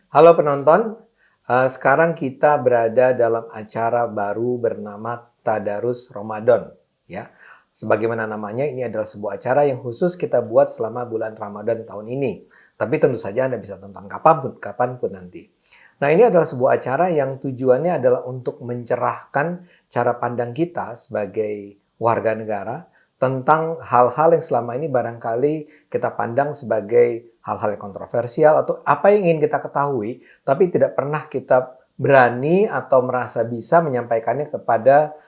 Halo penonton, sekarang kita berada dalam acara baru bernama Tadarus Ramadan. Ya, sebagaimana namanya, ini adalah sebuah acara yang khusus kita buat selama bulan Ramadan tahun ini. Tapi tentu saja Anda bisa tonton kapanpun nanti. Nah, ini adalah sebuah acara yang tujuannya adalah untuk mencerahkan cara pandang kita sebagai warga negara tentang hal-hal yang selama ini barangkali kita pandang sebagai hal-hal yang kontroversial atau apa yang ingin kita ketahui, tapi tidak pernah kita berani atau merasa bisa menyampaikannya kepada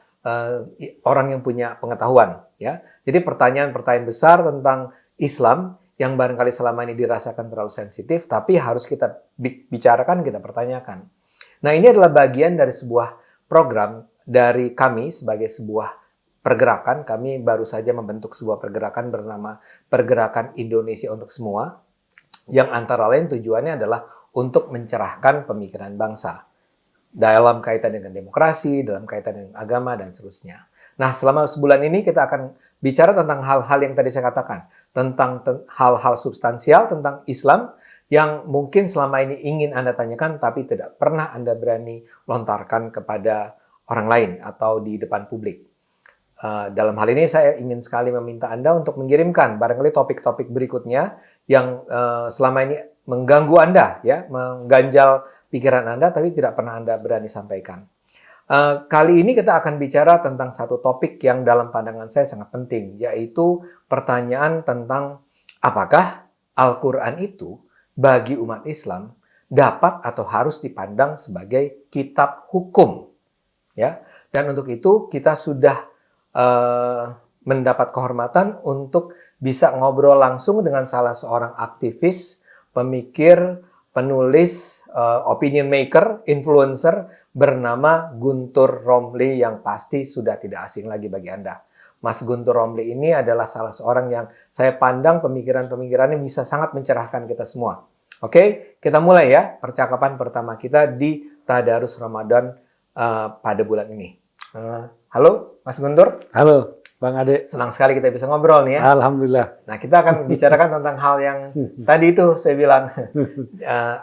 orang yang punya pengetahuan. Ya, jadi pertanyaan-pertanyaan besar tentang Islam yang barangkali selama ini dirasakan terlalu sensitif, tapi harus kita bicarakan, kita pertanyakan. Nah, ini adalah bagian dari sebuah program dari kami sebagai sebuah pergerakan. Kami baru saja membentuk sebuah pergerakan bernama Pergerakan Indonesia untuk Semua, yang antara lain tujuannya adalah untuk mencerahkan pemikiran bangsa dalam kaitan dengan demokrasi, dalam kaitan dengan agama, dan seterusnya. Nah, selama sebulan ini kita akan bicara tentang hal-hal yang tadi saya katakan, tentang hal-hal substansial tentang Islam yang mungkin selama ini ingin Anda tanyakan, tapi tidak pernah Anda berani lontarkan kepada orang lain atau di depan publik. Dalam hal ini saya ingin sekali meminta Anda untuk mengirimkan barangkali topik-topik berikutnya yang selama ini mengganggu Anda, ya, mengganjal pikiran Anda, tapi tidak pernah Anda berani sampaikan. Kali ini kita akan bicara tentang satu topik yang dalam pandangan saya sangat penting, yaitu pertanyaan tentang apakah Al-Quran itu bagi umat Islam dapat atau harus dipandang sebagai kitab hukum. Ya, dan untuk itu kita sudah mendapat kehormatan untuk bisa ngobrol langsung dengan salah seorang aktivis, pemikir, penulis, opinion maker, influencer bernama Guntur Romli yang pasti sudah tidak asing lagi bagi Anda. Mas Guntur Romli ini adalah salah seorang yang saya pandang pemikiran-pemikirannya bisa sangat mencerahkan kita semua. Oke, kita mulai ya percakapan pertama kita di Tadarus Ramadan pada bulan ini. Halo, Mas Guntur. Halo, Bang Ade. Senang sekali kita bisa ngobrol nih ya. Alhamdulillah. Nah, kita akan bicarakan tentang hal yang tadi itu saya bilang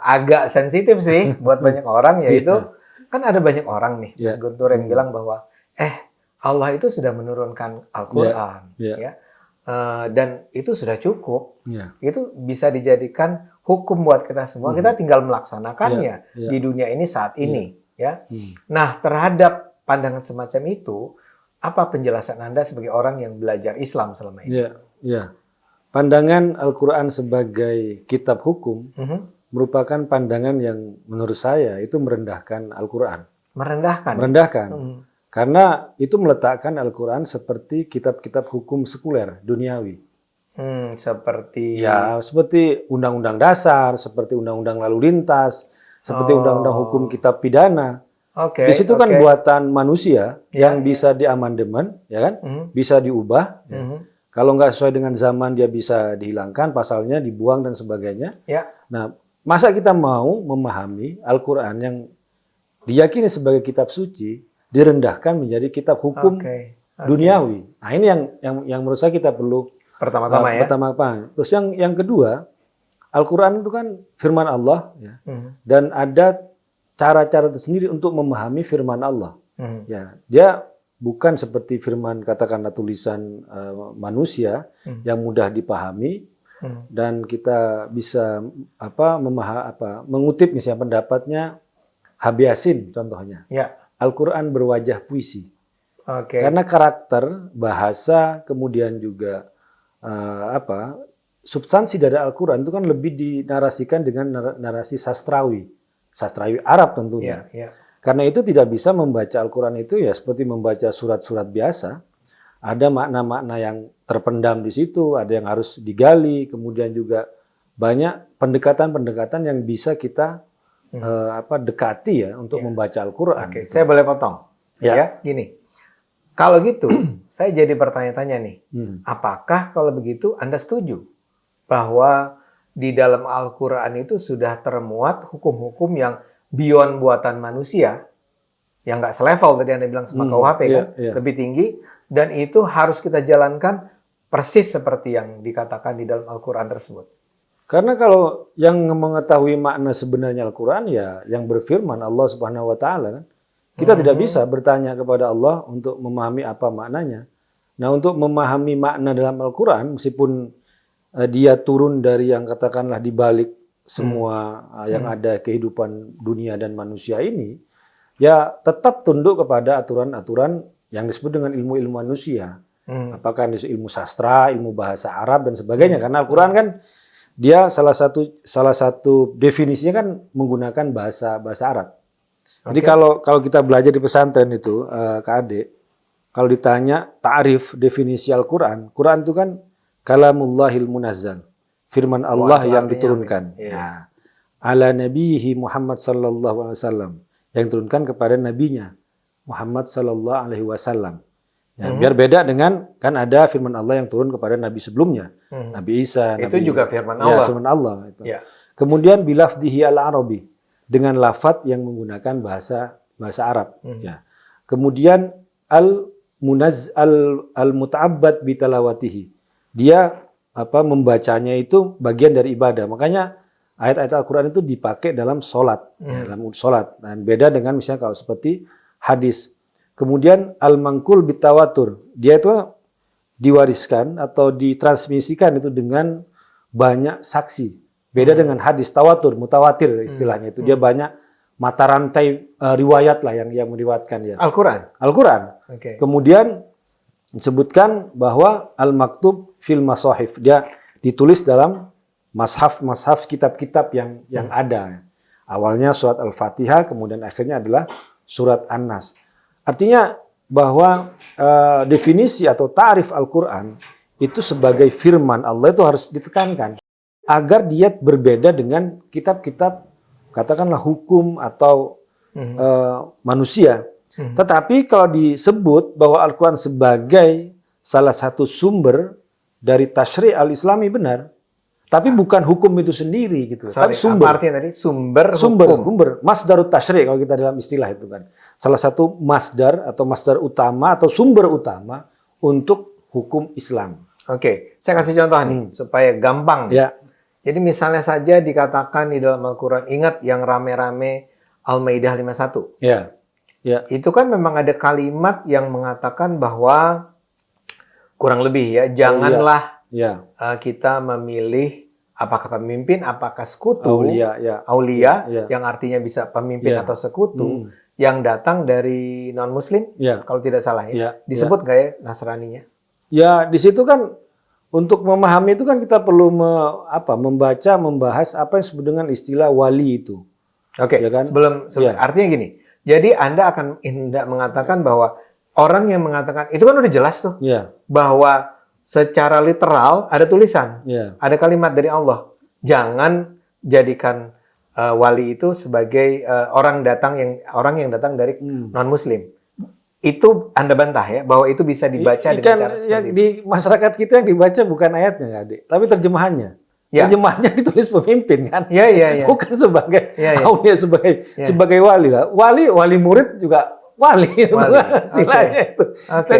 agak sensitif sih buat banyak orang, yaitu kan ada banyak orang nih, Mas Guntur, yang bilang bahwa Allah itu sudah menurunkan Al-Quran, ya, dan itu sudah cukup. Itu bisa dijadikan hukum buat kita semua. Kita tinggal melaksanakannya di dunia ini saat ini, ya. Nah, terhadap pandangan semacam itu, apa penjelasan Anda sebagai orang yang belajar Islam selama ini? Pandangan Al-Quran sebagai kitab hukum merupakan pandangan yang menurut saya itu merendahkan Al-Quran. Merendahkan? Merendahkan. Karena itu meletakkan Al-Quran seperti kitab-kitab hukum sekuler, duniawi. Seperti? Ya, seperti undang-undang dasar, seperti undang-undang lalu lintas, seperti undang-undang hukum kitab pidana. Di situ kan buatan manusia yang bisa diamandemen, ya kan, bisa diubah. Kalau nggak sesuai dengan zaman dia bisa dihilangkan, pasalnya dibuang dan sebagainya. Nah, masa kita mau memahami Al-Quran yang diyakini sebagai kitab suci direndahkan menjadi kitab hukum duniawi? Nah, ini yang menurut saya kita perlu pertama-tama ya. Terus yang kedua, Al-Quran itu kan firman Allah, ya, dan ada cara-cara tersendiri untuk memahami firman Allah. Ya, dia bukan seperti firman katakanlah tulisan manusia yang mudah dipahami dan kita bisa mengutip misalnya pendapatnya Habib Yasin contohnya. Al-Quran berwajah puisi. Karena karakter, bahasa, kemudian juga substansi dari Al-Quran itu kan lebih dinarasikan dengan narasi sastrawi Arab tentunya. Karena itu tidak bisa membaca Al-Quran itu ya seperti membaca surat-surat biasa. Ada makna-makna yang terpendam di situ, ada yang harus digali, kemudian juga banyak pendekatan-pendekatan yang bisa kita dekati ya untuk membaca Al-Quran. Saya boleh potong? Ya, gini. Kalau gitu, saya jadi bertanya-tanya nih. Apakah kalau begitu Anda setuju bahwa di dalam Al-Quran itu sudah termuat hukum-hukum yang beyond buatan manusia, yang nggak selevel tadi Anda bilang sama KUHP kan, lebih tinggi, dan itu harus kita jalankan persis seperti yang dikatakan di dalam Al-Quran tersebut? Karena kalau yang mengetahui makna sebenarnya Al-Quran ya yang berfirman Allah Subhanahu Wa Taala kan. Kita tidak bisa bertanya kepada Allah untuk memahami apa maknanya. Nah, untuk memahami makna dalam Al-Quran, meskipun dia turun dari yang katakanlah di balik semua yang ada kehidupan dunia dan manusia ini, ya tetap tunduk kepada aturan-aturan yang disebut dengan ilmu-ilmu manusia. Apakah ilmu sastra, ilmu bahasa Arab dan sebagainya. Karena Al-Quran kan dia salah satu definisinya kan menggunakan bahasa Arab. Jadi kalau kita belajar di pesantren itu, Kak Ade, kalau ditanya ta'rif definisi Al-Quran, Quran itu kan kalamullahil munazzal, firman Allah yang diturunkan. Nah, ala nabihi Muhammad sallallahu alaihi wasallam, yang diturunkan kepada nabinya Muhammad sallallahu alaihi wasallam. Ya, biar beda dengan kan ada firman Allah yang turun kepada nabi sebelumnya, Nabi Isa. Itu juga firman Allah. Ya, firman Allah itu. Ya. Kemudian bilafdihi al-arabi, dengan lafadz yang menggunakan bahasa Arab. Ya. Kemudian al-muta'abbad bitalawatihi. Dia membacanya itu bagian dari ibadah. Makanya ayat-ayat Al-Quran itu dipakai dalam sholat. Ya, dalam sholat. Dan beda dengan misalnya kalau seperti hadis. Kemudian al-mangkul bitawatur. Dia itu diwariskan atau ditransmisikan itu dengan banyak saksi. Beda dengan hadis tawatur, mutawatir istilahnya itu. Dia banyak mata rantai riwayat lah yang meriwayatkan ya. Al-Quran. Okay. Kemudian disebutkan bahwa al-maktub fil masahif. Dia ditulis dalam mashaf kitab-kitab yang ada. Awalnya surat Al-Fatihah, kemudian akhirnya adalah surat An-Nas. Artinya bahwa definisi atau ta'rif Al-Quran itu sebagai firman Allah itu harus ditekankan. Agar dia berbeda dengan kitab-kitab katakanlah hukum atau manusia. Tetapi kalau disebut bahwa Al-Quran sebagai salah satu sumber dari tasyri' al-Islami benar. Tapi bukan hukum itu sendiri gitu. Tapi sumber. Apa artinya tadi? Sumber. Masdarut tasyri' kalau kita dalam istilah itu kan. Salah satu masdar atau masdar utama atau sumber utama untuk hukum Islam. Oke, saya kasih contoh nih supaya gampang. Ya. Jadi misalnya saja dikatakan di dalam Al-Quran, ingat yang rame-rame Al-Maidah 51. Ya. Ya. Itu kan memang ada kalimat yang mengatakan bahwa kurang lebih ya, janganlah kita memilih apakah pemimpin, apakah sekutu, aulia yang artinya bisa pemimpin atau sekutu yang datang dari non-muslim, kalau tidak salah ya. Disebut nggak ya Nasraninya? Ya, di situ kan untuk memahami itu kan kita perlu membahas apa yang disebut dengan istilah wali itu. Oke, ya kan? Sebelum artinya gini. Jadi Anda akan hendak mengatakan bahwa orang yang mengatakan itu kan udah jelas tuh bahwa secara literal ada tulisan, ada kalimat dari Allah. Jangan jadikan wali itu sebagai orang yang datang dari non-muslim. Itu Anda bantah ya bahwa itu bisa dibaca dengan cara seperti itu. Di masyarakat kita yang dibaca bukan ayatnya, Adik, tapi terjemahannya. Terjemahannya ditulis pemimpin kan? Bukan sebagai aulia, sebagai wali lah. Wali murid juga wali. Istilahnya itu.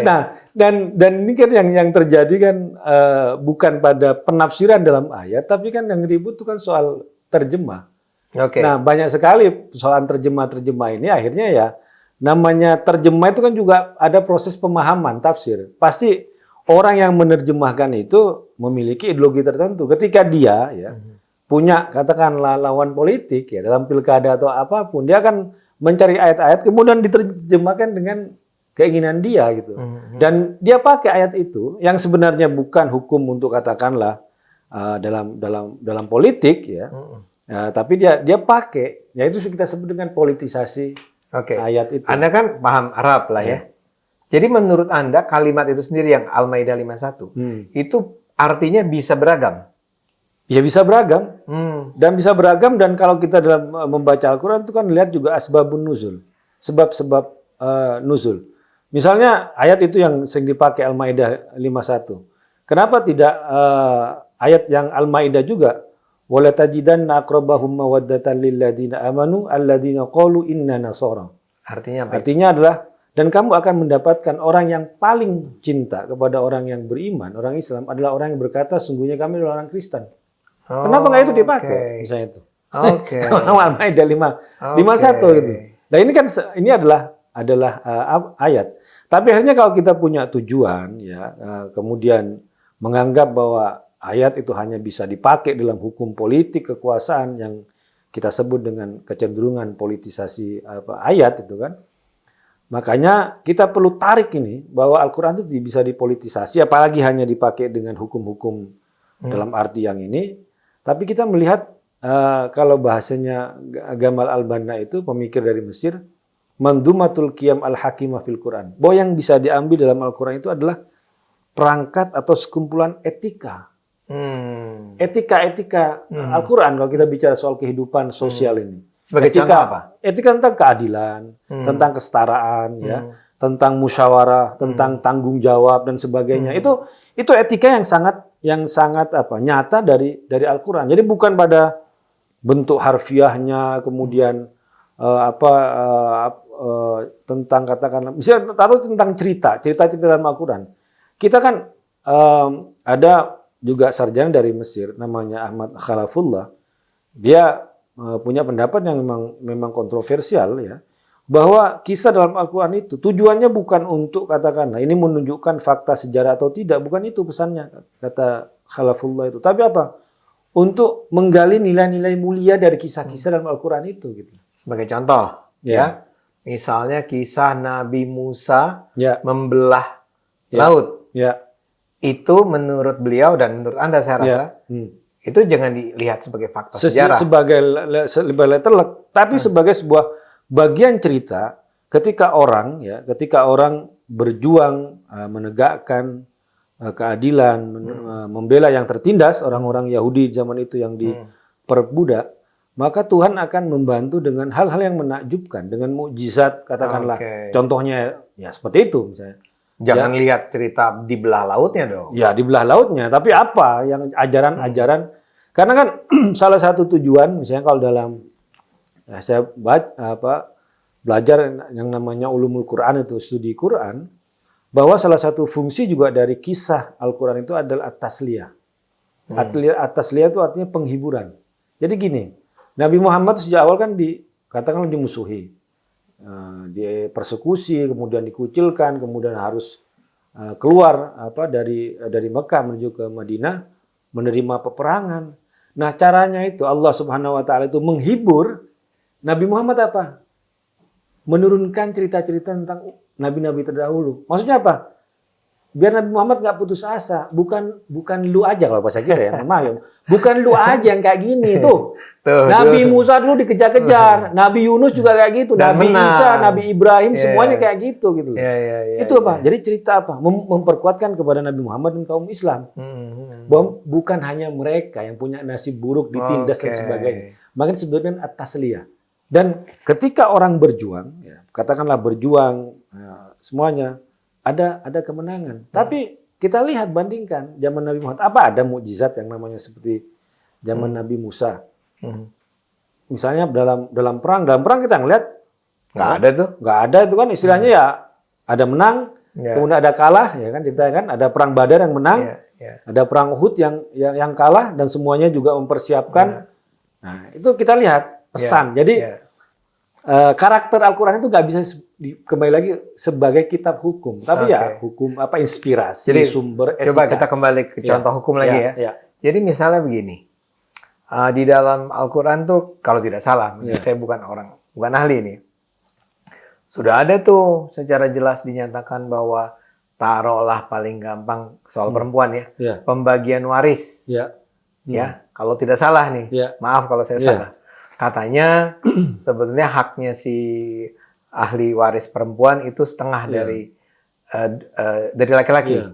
Nah, dan ini kan yang terjadi kan bukan pada penafsiran dalam ayat, tapi kan yang ribut itu kan soal terjemah. Nah, banyak sekali soal terjemah ini akhirnya ya namanya terjemah itu kan juga ada proses pemahaman tafsir. Pasti orang yang menerjemahkan itu memiliki ideologi tertentu. Ketika dia punya katakanlah lawan politik ya dalam pilkada atau apapun, dia akan mencari ayat-ayat kemudian diterjemahkan dengan keinginan dia gitu. Dan dia pakai ayat itu yang sebenarnya bukan hukum untuk katakanlah dalam politik ya. Tapi dia pakai, ya itu kita sebut dengan politisasi ayat itu. Anda kan paham Arab lah ya. Jadi menurut Anda kalimat itu sendiri yang Al-Maidah 51 itu artinya bisa beragam? Ya bisa beragam. Dan bisa beragam, dan kalau kita dalam membaca Al-Quran itu kan lihat juga asbabun nuzul. Sebab-sebab nuzul. Misalnya ayat itu yang sering dipakai Al-Maidah 51. Kenapa tidak ayat yang Al-Maidah juga? Wala tajidanna aqrabahum mawaddatan lil ladzina amanu alladzina qalu inna nasara. Artinya apa? Artinya adalah dan kamu akan mendapatkan orang yang paling cinta kepada orang yang beriman, orang Islam adalah orang yang berkata sungguhnya kami adalah orang Kristen. Kenapa nggak itu dipakai? Misalnya itu. Oke. Al-Maidah 51 gitu. Nah ini kan ini adalah ayat. Tapi akhirnya kalau kita punya tujuan ya kemudian menganggap bahwa ayat itu hanya bisa dipakai dalam hukum politik kekuasaan yang kita sebut dengan kecenderungan politisasi ayat itu kan. Makanya kita perlu tarik ini bahwa Al-Quran itu bisa dipolitisasi apalagi hanya dipakai dengan hukum-hukum dalam arti yang ini. Tapi kita melihat kalau bahasanya Gamal al-Banna itu pemikir dari Mesir, Mandumatul Qiyam al-Hakimah fil Quran. Bahwa yang bisa diambil dalam Al-Quran itu adalah perangkat atau sekumpulan etika. Etika-etika Al-Quran kalau kita bicara soal kehidupan sosial ini. Sebagai etika contoh apa? Etika tentang keadilan, tentang kesetaraan, ya, tentang musyawarah, tentang tanggung jawab dan sebagainya. Itu etika yang sangat nyata dari Al-Quran. Jadi bukan pada bentuk harfiahnya, kemudian tentang katakanlah misalnya atau tentang cerita dalam Al-Quran. Kita kan ada juga sarjana dari Mesir namanya Ahmad Khalafullah. Dia punya pendapat yang memang kontroversial ya, bahwa kisah dalam Al-Quran itu tujuannya bukan untuk katakanlah ini menunjukkan fakta sejarah atau tidak, bukan itu pesannya kata Khalafullah itu. Tapi apa? Untuk menggali nilai-nilai mulia dari kisah-kisah dalam Al-Quran itu gitu. Sebagai contoh ya. Misalnya kisah Nabi Musa membelah laut. Ya. Itu menurut beliau dan menurut Anda saya rasa itu jangan dilihat sebagai fakta sejarah. Sebagai letterlek, tapi sebagai sebuah bagian cerita ketika orang berjuang menegakkan keadilan, membela yang tertindas, orang-orang Yahudi zaman itu yang diperbudak, maka Tuhan akan membantu dengan hal-hal yang menakjubkan, dengan mukjizat katakanlah. Contohnya ya seperti itu misalnya. Jangan lihat cerita di belah lautnya dong. Ya, di belah lautnya. Tapi apa yang ajaran-ajaran? Karena kan salah satu tujuan, misalnya kalau dalam saya belajar yang namanya ulumul Quran itu studi Quran, bahwa salah satu fungsi juga dari kisah Al-Quran itu adalah at-tasliyah. At-tasliyah itu artinya penghiburan. Jadi gini, Nabi Muhammad sejak awal kan katakanlah dimusuhi. Dipersekusi, kemudian dikucilkan, kemudian harus keluar dari Mekah menuju ke Madinah menerima peperangan. Nah, caranya itu Allah Subhanahu wa taala itu menghibur Nabi Muhammad apa? Menurunkan cerita-cerita tentang nabi-nabi terdahulu. Maksudnya apa? Biar Nabi Muhammad nggak putus asa. Bukan lu aja kalau bahasa kita ya, bukan lu aja yang kayak gini tuh. Nabi Musa dulu dikejar-kejar, Nabi Yunus juga kayak gitu, Nabi Isa, Nabi Ibrahim semuanya kayak gitu gitu. Itu apa? Jadi cerita apa? Memperkuatkan kepada Nabi Muhammad dan kaum Islam. Bahwa bukan hanya mereka yang punya nasib buruk, ditindas dan sebagainya. Makanya disebutkan at-tasliyah. Dan ketika orang berjuang, ya, katakanlah berjuang semuanya ada kemenangan. Tapi kita lihat bandingkan zaman Nabi Muhammad, apa ada mukjizat yang namanya seperti zaman Nabi Musa? Misalnya dalam perang kita ngelihat nggak ada tuh, nggak ada itu kan istilahnya ya ada menang, kemudian ada kalah ya kan kita kan ada perang Badar yang menang, ada perang Uhud yang kalah dan semuanya juga mempersiapkan. Nah itu kita lihat pesan. Jadi karakter Al-Quran itu nggak bisa kembali lagi sebagai kitab hukum, tapi ya hukum inspirasi, jadi, sumber etika. Coba kita kembali ke contoh hukum lagi ya. Jadi misalnya begini. Di dalam Al-Quran tuh kalau tidak salah, saya bukan ahli ini. Sudah ada tuh secara jelas dinyatakan bahwa taruhlah paling gampang soal perempuan ya, pembagian waris. Ya, kalau tidak salah nih, maaf kalau saya salah. Katanya sebetulnya haknya si ahli waris perempuan itu setengah dari laki-laki.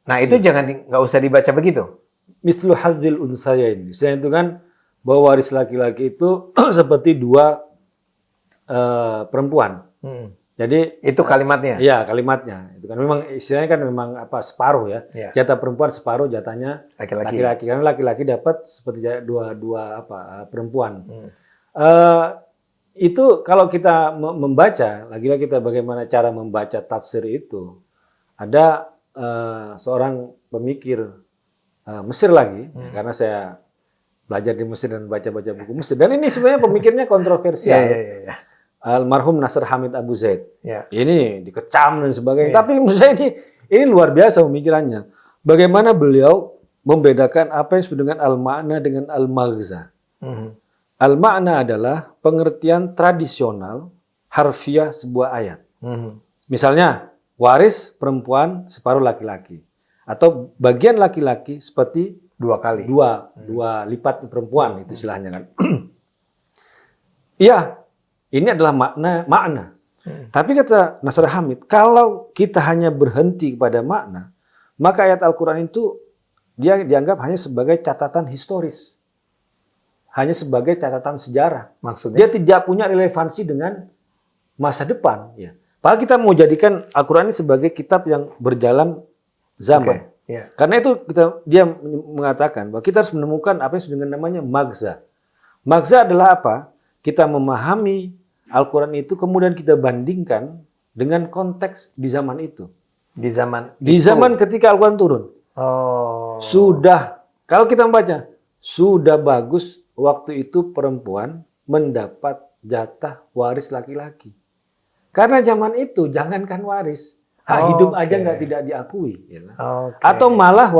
Nah itu nggak usah dibaca begitu. Mislu hadzil unsayain. Saya itu kan bahwa waris laki-laki itu seperti dua perempuan. Jadi itu kalimatnya. Iya, kalimatnya. Itu kan memang istilahnya kan memang separuh ya. Jatah perempuan separuh, jatahnya laki-laki. Karena laki-laki dapat seperti dua perempuan. Itu kalau kita membaca, lagi-lagi kita bagaimana cara membaca tafsir itu. Ada seorang pemikir Mesir lagi, karena saya belajar di Mesir dan baca-baca buku Mesir. Dan ini sebenarnya pemikirnya kontroversial. Almarhum Nasr Hamid Abu Zaid. Ini dikecam dan sebagainya. Tapi menurut saya ini luar biasa pemikirannya. Bagaimana beliau membedakan apa yang disebut dengan al-ma'na dengan al-maghza. Al-ma'na adalah pengertian tradisional harfiah sebuah ayat. Misalnya, waris perempuan separuh laki-laki. Atau bagian laki-laki seperti dua lipat perempuan, itu istilahnya kan. Iya, ini adalah makna. Tapi kata Nasr Hamid, kalau kita hanya berhenti kepada makna, maka ayat Al-Quran itu dia dianggap hanya sebagai catatan historis. Hanya sebagai catatan sejarah. Maksudnya? Dia tidak punya relevansi dengan masa depan. Ya. Padahal kita mau jadikan Al-Quran ini sebagai kitab yang berjalan zaman. Karena itu dia mengatakan bahwa kita harus menemukan apa yang disebut dengan namanya maghza. Maghza adalah apa? Kita memahami Al-Quran itu kemudian kita bandingkan dengan konteks di zaman itu. Di zaman ketika Al-Quran turun. Sudah, kalau kita membaca, sudah bagus waktu itu perempuan mendapat jatah waris laki-laki. Karena zaman itu jangankan waris, hidup aja tidak diakui. Ya kan? Atau malah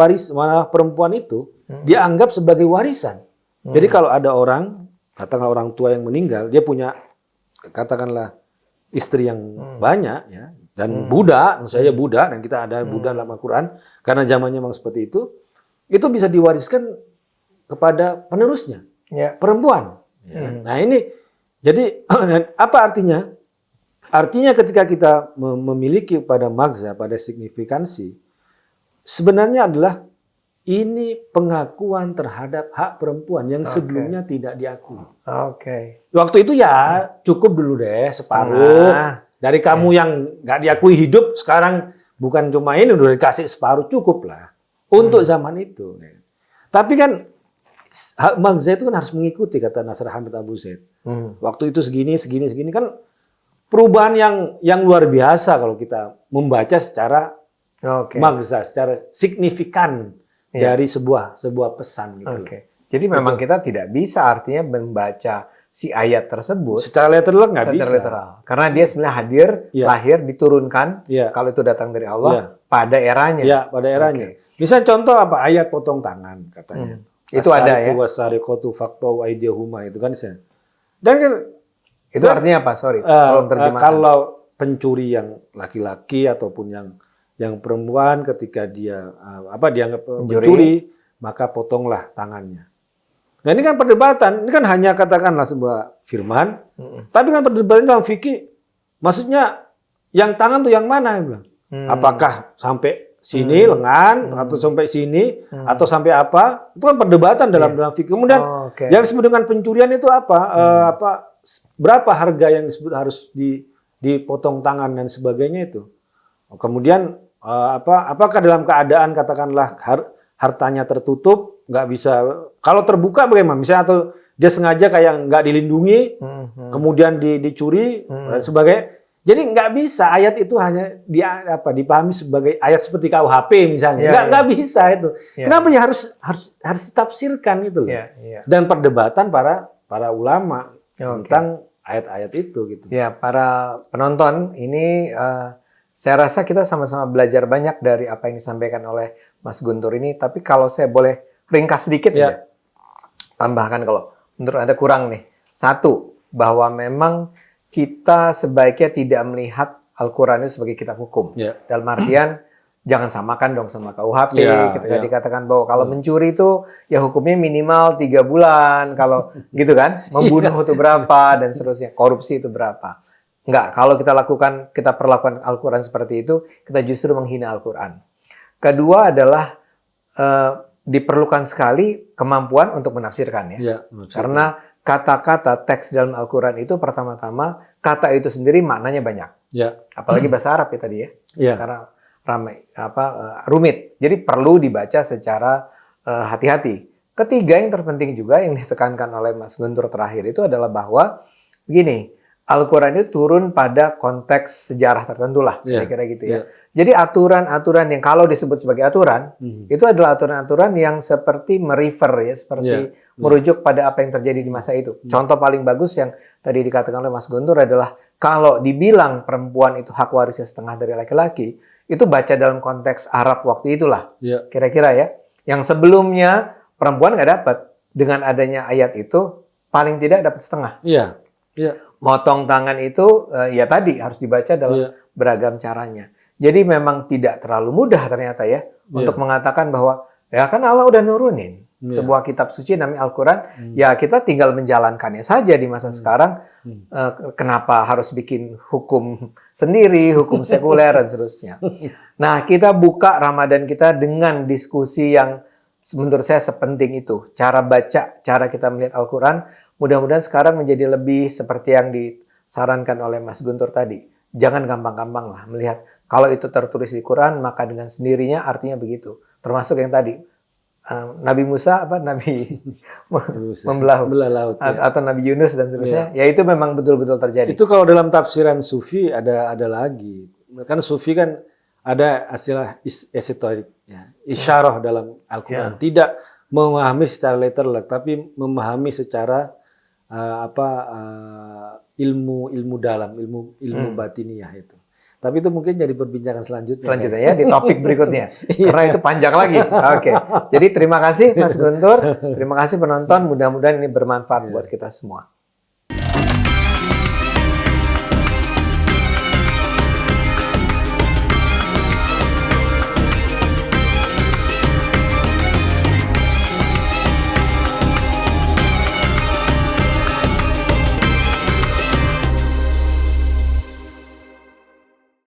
perempuan itu dianggap sebagai warisan. Jadi kalau ada orang, katakanlah orang tua yang meninggal, dia punya katakanlah istri yang banyak ya, dan budak, maksud saya budak, dan kita ada budak dalam Al-Quran, karena zamannya memang seperti itu bisa diwariskan kepada penerusnya, perempuan. Nah ini, jadi apa artinya? Artinya ketika kita memiliki pada maghza, pada signifikansi, sebenarnya adalah ini pengakuan terhadap hak perempuan yang sebelumnya tidak diakui. Waktu itu ya cukup dulu deh separuh. Dari kamu yang nggak diakui hidup, sekarang bukan cuma ini udah dikasih separuh, cukup lah untuk zaman itu. Tapi kan hak maghza itu kan harus mengikuti kata Nasr Hamid Abu Zaid. Waktu itu segini kan perubahan yang luar biasa kalau kita membaca secara maghza, secara signifikan. Dari sebuah pesan gitu. Jadi memang kita tidak bisa artinya membaca si ayat tersebut secara literal nggak bisa. Karena dia sebenarnya lahir, diturunkan kalau itu datang dari Allah pada eranya. Pada eranya. Misalnya contoh apa? Ayat potong tangan katanya. Itu ada ya. Wasariqatu faqtu aydiyahuma itu kan saya. Dan kan itu artinya apa? Sorry. Kalau pencuri yang laki-laki ataupun yang perempuan ketika dia dianggap mencuri, maka potonglah tangannya. Nah ini kan perdebatan, ini kan hanya katakanlah sebuah firman, tapi kan perdebatan dalam fikih, maksudnya yang tangan tuh yang mana? Ya bilang. Apakah sampai sini lengan, atau sampai sini, atau sampai apa? Itu kan perdebatan dalam fikih. Kemudian yang disebut dengan pencurian itu apa? Berapa harga yang disebut harus dipotong tangan dan sebagainya itu? Kemudian apakah dalam keadaan katakanlah hartanya tertutup, nggak bisa, kalau terbuka bagaimana? Misalnya atau dia sengaja kayak nggak dilindungi, kemudian dicuri dan sebagainya. Jadi nggak bisa ayat itu hanya dipahami sebagai ayat seperti KUHP misalnya, nggak bisa itu. Kenapa ya harus ditafsirkan itu? Dan perdebatan para ulama tentang ayat-ayat itu gitu. Ya, para penonton ini. Saya rasa kita sama-sama belajar banyak dari apa yang disampaikan oleh Mas Guntur ini. Tapi kalau saya boleh ringkas sedikit ya, tambahkan kalau menurut Anda kurang nih. Satu, bahwa memang kita sebaiknya tidak melihat Al-Quran itu sebagai kitab hukum. Dalam artian, jangan samakan dong sama KUHP. Ketika dikatakan bahwa kalau mencuri itu ya hukumnya minimal 3 bulan. Kalau gitu kan, membunuh itu berapa dan seterusnya. Korupsi itu berapa. Enggak, kalau kita perlakukan Al-Quran seperti itu, kita justru menghina Al-Quran. Kedua adalah diperlukan sekali kemampuan untuk menafsirkan ya. Karena kata-kata teks dalam Al-Quran itu pertama-tama kata itu sendiri maknanya banyak. Apalagi bahasa Arab ya tadi ya. Karena rumit. Jadi perlu dibaca secara hati-hati. Ketiga yang terpenting juga yang ditekankan oleh Mas Guntur terakhir itu adalah bahwa begini, Al-Quran itu turun pada konteks sejarah tertentu lah, kira-kira gitu ya. Jadi aturan-aturan yang kalau disebut sebagai aturan, itu adalah aturan-aturan yang seperti merefer ya, seperti merujuk pada apa yang terjadi di masa itu. Contoh paling bagus yang tadi dikatakan oleh Mas Guntur adalah kalau dibilang perempuan itu hak warisnya setengah dari laki-laki, itu baca dalam konteks Arab waktu itulah. Kira-kira ya. Yang sebelumnya perempuan nggak dapat. Dengan adanya ayat itu, paling tidak dapat setengah. Motong tangan itu, ya tadi harus dibaca dalam beragam caranya. Jadi memang tidak terlalu mudah ternyata ya, untuk mengatakan bahwa, ya kan Allah udah nurunin sebuah kitab suci namanya Al-Quran, ya kita tinggal menjalankannya saja di masa sekarang. Kenapa harus bikin hukum sendiri, hukum sekuler dan seterusnya. Nah, kita buka Ramadan kita dengan diskusi yang menurut saya sepenting itu. Cara baca, cara kita melihat Al-Quran, mudah-mudahan sekarang menjadi lebih seperti yang disarankan oleh Mas Guntur tadi. Jangan gampang-gampang lah melihat kalau itu tertulis di Quran, maka dengan sendirinya artinya begitu. Termasuk yang tadi. Nabi Musa Nabi membelah laut atau Nabi Yunus dan seterusnya, ya itu memang betul-betul terjadi. Itu kalau dalam tafsiran Sufi ada lagi. Kan Sufi kan ada istilah esoterik, isyarah dalam Al-Quran. Tidak memahami secara literal, tapi memahami secara ilmu dalam, ilmu batiniah itu. Tapi itu mungkin jadi perbincangan selanjutnya. Selanjutnya ya, di topik berikutnya. Karena itu panjang lagi. Oke. Jadi terima kasih Mas Guntur. Terima kasih penonton. Mudah-mudahan ini bermanfaat buat kita semua.